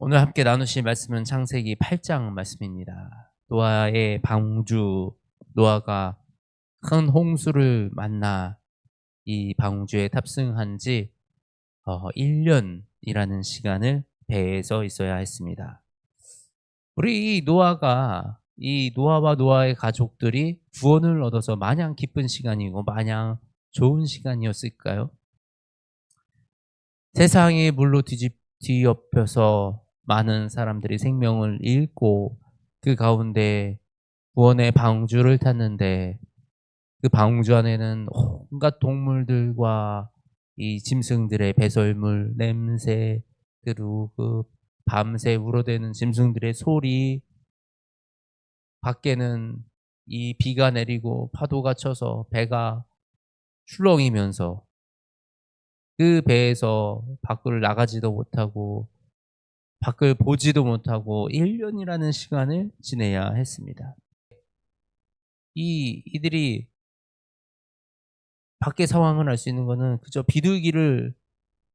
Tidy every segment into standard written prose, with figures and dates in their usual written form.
오늘 함께 나누실 말씀은 창세기 8장 말씀입니다. 노아의 방주, 노아가 큰 홍수를 만나 이 방주에 탑승한 지 1년이라는 시간을 배에서 있어야 했습니다. 우리 이 노아와 노아의 가족들이 구원을 얻어서 마냥 기쁜 시간이고 마냥 좋은 시간이었을까요? 세상이 물로 뒤엎여서 많은 사람들이 생명을 잃고 그 가운데 구원의 방주를 탔는데 그 방주 안에는 온갖 동물들과 이 짐승들의 배설물, 냄새, 그리고 그 밤새 울어대는 짐승들의 소리, 밖에는 이 비가 내리고 파도가 쳐서 배가 출렁이면서 그 배에서 밖을 나가지도 못하고 밖을 보지도 못하고 1년이라는 시간을 지내야 했습니다. 이들이 밖의 상황을 알 수 있는 거는 그저 비둘기를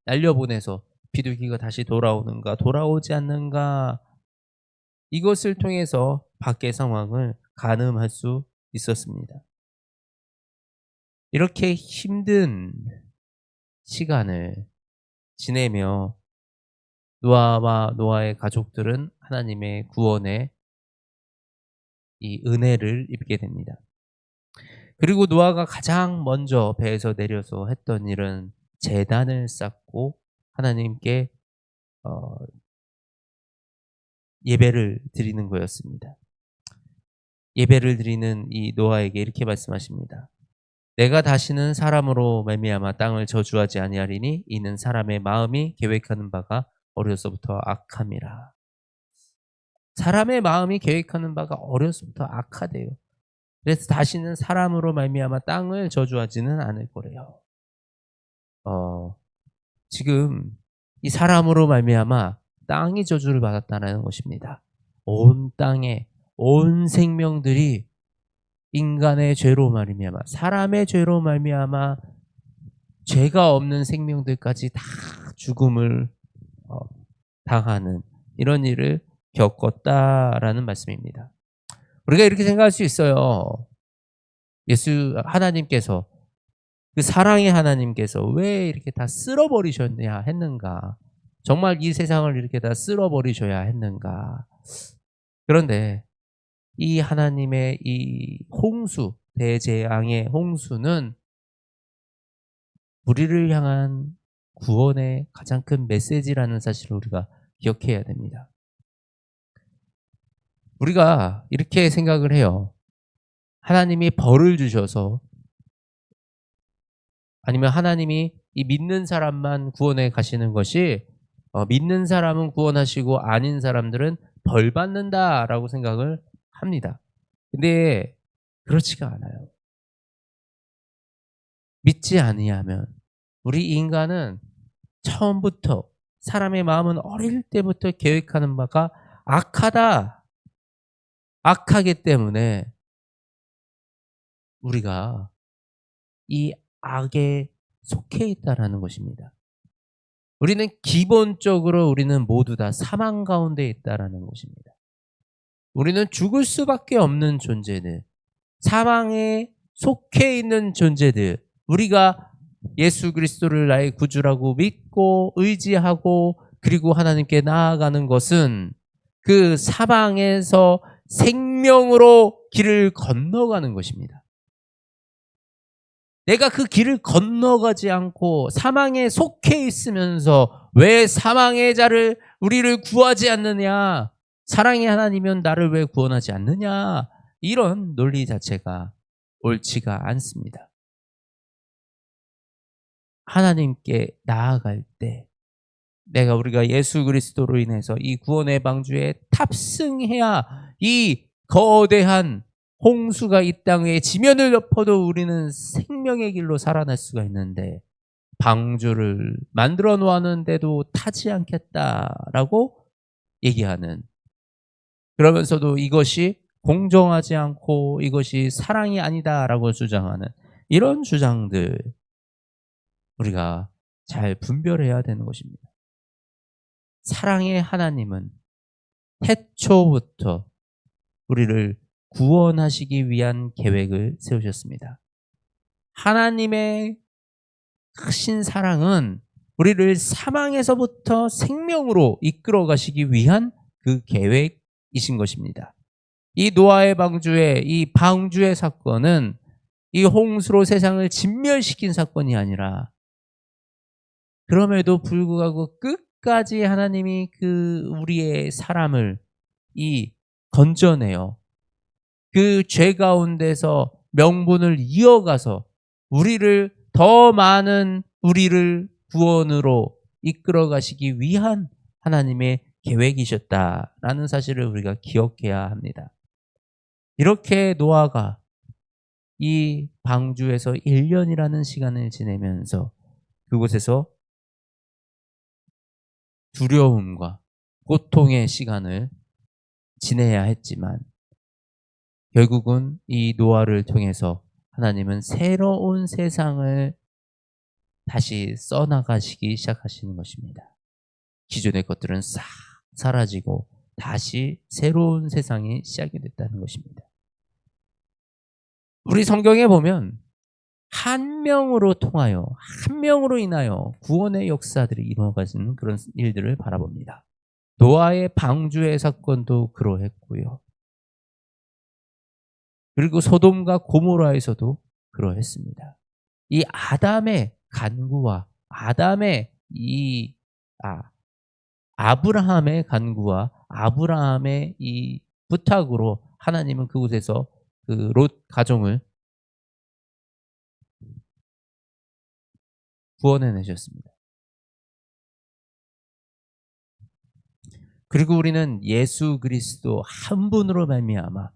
날려보내서 비둘기가 다시 돌아오는가 돌아오지 않는가 이것을 통해서 밖의 상황을 가늠할 수 있었습니다. 이렇게 힘든 시간을 지내며 노아와 노아의 가족들은 하나님의 구원의 이 은혜를 입게 됩니다. 그리고 노아가 가장 먼저 배에서 내려서 했던 일은 제단을 쌓고 하나님께 어 예배를 드리는 거였습니다. 예배를 드리는 이 노아에게 이렇게 말씀하십니다. 내가 다시는 사람으로 말미암아 땅을 저주하지 아니하리니 이는 사람의 마음이 계획하는 바가 어려서부터 악함이라. 사람의 마음이 계획하는 바가 어려서부터 악하대요. 그래서 다시는 사람으로 말미암아 땅을 저주하지는 않을 거래요. 지금 이 사람으로 말미암아 땅이 저주를 받았다는 것입니다. 온 땅에 온 생명들이 인간의 죄로 말미암아 사람의 죄로 말미암아 죄가 없는 생명들까지 다 죽음을 당하는 이런 일을 겪었다라는 말씀입니다. 우리가 이렇게 생각할 수 있어요. 하나님께서 그 사랑의 하나님께서 왜 이렇게 다 쓸어버리셨냐 했는가? 정말 이 세상을 이렇게 다 쓸어버리셔야 했는가? 그런데 이 하나님의 이 홍수, 대재앙의 홍수는 우리를 향한 구원의 가장 큰 메시지라는 사실을 우리가 기억해야 됩니다. 우리가 이렇게 생각을 해요. 하나님이 벌을 주셔서 아니면 하나님이 이 믿는 사람만 구원에 가시는 것이 믿는 사람은 구원하시고 아닌 사람들은 벌 받는다라고 생각을 합니다. 근데 그렇지가 않아요. 믿지 아니하면 우리 인간은 처음부터 사람의 마음은 어릴 때부터 계획하는 바가 악하다. 악하기 때문에 우리가 이 악에 속해 있다라는 것입니다. 우리는 기본적으로 우리는 모두 다 사망 가운데 있다라는 것입니다. 우리는 죽을 수밖에 없는 존재들, 사망에 속해 있는 존재들, 우리가 예수 그리스도를 나의 구주라고 믿고 의지하고 그리고 하나님께 나아가는 것은 그 사망에서 생명으로 길을 건너가는 것입니다. 내가 그 길을 건너가지 않고 사망에 속해 있으면서 왜 사망의 자를 우리를 구하지 않느냐? 사랑의 하나님이면 나를 왜 구원하지 않느냐? 이런 논리 자체가 옳지가 않습니다. 하나님께 나아갈 때 우리가 예수 그리스도로 인해서 이 구원의 방주에 탑승해야 이 거대한 홍수가 이 땅에 지면을 덮어도 우리는 생명의 길로 살아날 수가 있는데 방주를 만들어 놓았는데도 타지 않겠다라고 얘기하는, 그러면서도 이것이 공정하지 않고 이것이 사랑이 아니다라고 주장하는 이런 주장들 우리가 잘 분별해야 되는 것입니다. 사랑의 하나님은 태초부터 우리를 구원하시기 위한 계획을 세우셨습니다. 하나님의 크신 사랑은 우리를 사망에서부터 생명으로 이끌어 가시기 위한 그 계획이신 것입니다. 이 노아의 방주의 이 방주의 사건은 이 홍수로 세상을 진멸시킨 사건이 아니라, 그럼에도 불구하고 끝까지 하나님이 그 우리의 사람을 건져내어 그 죄 가운데서 명분을 이어가서 우리를 더 많은 우리를 구원으로 이끌어 가시기 위한 하나님의 계획이셨다라는 사실을 우리가 기억해야 합니다. 이렇게 노아가 이 방주에서 1년이라는 시간을 지내면서 그곳에서 두려움과 고통의 시간을 지내야 했지만, 결국은 이 노아를 통해서 하나님은 새로운 세상을 다시 써나가시기 시작하시는 것입니다. 기존의 것들은 싹 사라지고 다시 새로운 세상이 시작이 됐다는 것입니다. 우리 성경에 보면 한 명으로 통하여, 한 명으로 인하여 구원의 역사들이 이루어가지는 그런 일들을 바라봅니다. 노아의 방주의 사건도 그러했고요. 그리고 소돔과 고모라에서도 그러했습니다. 이 아담의 간구와 아브라함의 간구와 아브라함의 이 부탁으로 하나님은 그곳에서 그 롯 가정을 구원해내셨습니다. 그리고 우리는 예수 그리스도 한 분으로 말미암아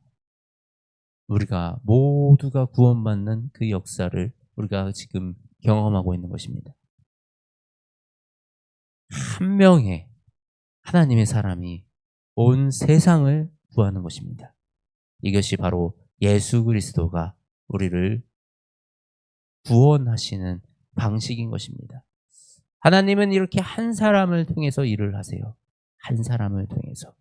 우리가 모두가 구원받는 그 역사를 우리가 지금 경험하고 있는 것입니다. 한 명의 하나님의 사람이 온 세상을 구하는 것입니다. 이것이 바로 예수 그리스도가 우리를 구원하시는 방식인 것입니다. 하나님은 이렇게 한 사람을 통해서 일을 하세요. 한 사람을 통해서.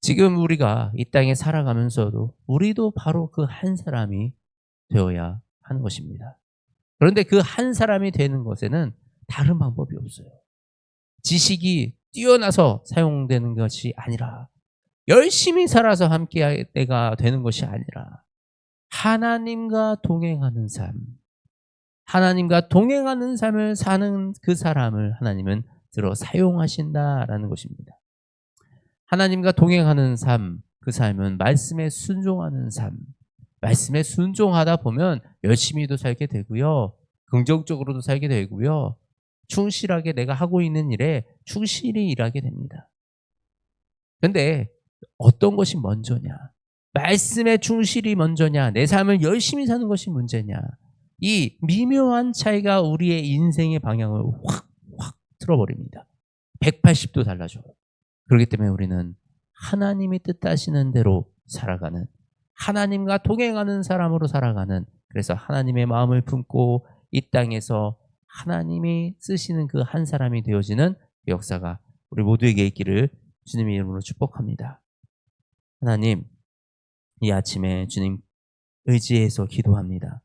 지금 우리가 이 땅에 살아가면서도 우리도 바로 그 한 사람이 되어야 하는 것입니다. 그런데 그 한 사람이 되는 것에는 다른 방법이 없어요. 지식이 뛰어나서 사용되는 것이 아니라, 열심히 살아서 함께 내가 되는 것이 아니라, 하나님과 동행하는 삶, 하나님과 동행하는 삶을 사는 그 사람을 하나님은 들어 사용하신다라는 것입니다. 하나님과 동행하는 삶, 그 삶은 말씀에 순종하는 삶. 말씀에 순종하다 보면 열심히도 살게 되고요. 긍정적으로도 살게 되고요. 충실하게 내가 하고 있는 일에 충실히 일하게 됩니다. 그런데 어떤 것이 먼저냐? 말씀에 충실이 먼저냐? 내 삶을 열심히 사는 것이 문제냐? 이 미묘한 차이가 우리의 인생의 방향을 확 틀어버립니다. 180도 달라져요. 그렇기 때문에 우리는 하나님이 뜻하시는 대로 살아가는, 하나님과 동행하는 사람으로 살아가는, 그래서 하나님의 마음을 품고 이 땅에서 하나님이 쓰시는 그 한 사람이 되어지는 그 역사가 우리 모두에게 있기를 주님의 이름으로 축복합니다. 하나님, 이 아침에 주님 의지해서 기도합니다.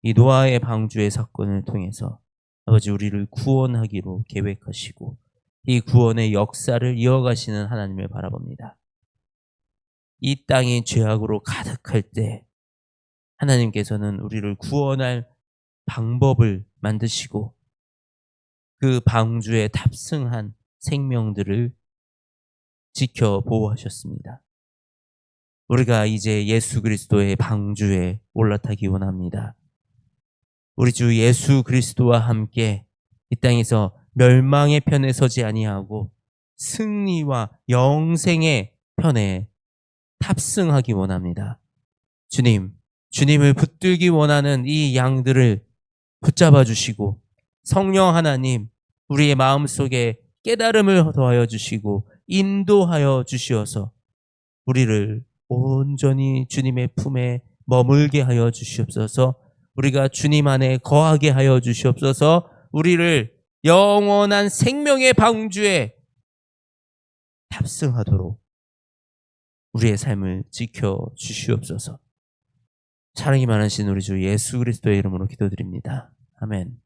이 노아의 방주의 사건을 통해서 아버지 우리를 구원하기로 계획하시고 이 구원의 역사를 이어가시는 하나님을 바라봅니다. 이 땅이 죄악으로 가득할 때 하나님께서는 우리를 구원할 방법을 만드시고 그 방주에 탑승한 생명들을 지켜 보호하셨습니다. 우리가 이제 예수 그리스도의 방주에 올라타기 원합니다. 우리 주 예수 그리스도와 함께 이 땅에서 멸망의 편에 서지 아니하고 승리와 영생의 편에 탑승하기 원합니다. 주님, 주님을 붙들기 원하는 이 양들을 붙잡아 주시고 성령 하나님, 우리의 마음속에 깨달음을 더하여 주시고 인도하여 주시어서 우리를 온전히 주님의 품에 머물게 하여 주시옵소서. 우리가 주님 안에 거하게 하여 주시옵소서. 우리를 영원한 생명의 방주에 탑승하도록 우리의 삶을 지켜 주시옵소서. 사랑이 많으신 우리 주 예수 그리스도의 이름으로 기도드립니다. 아멘.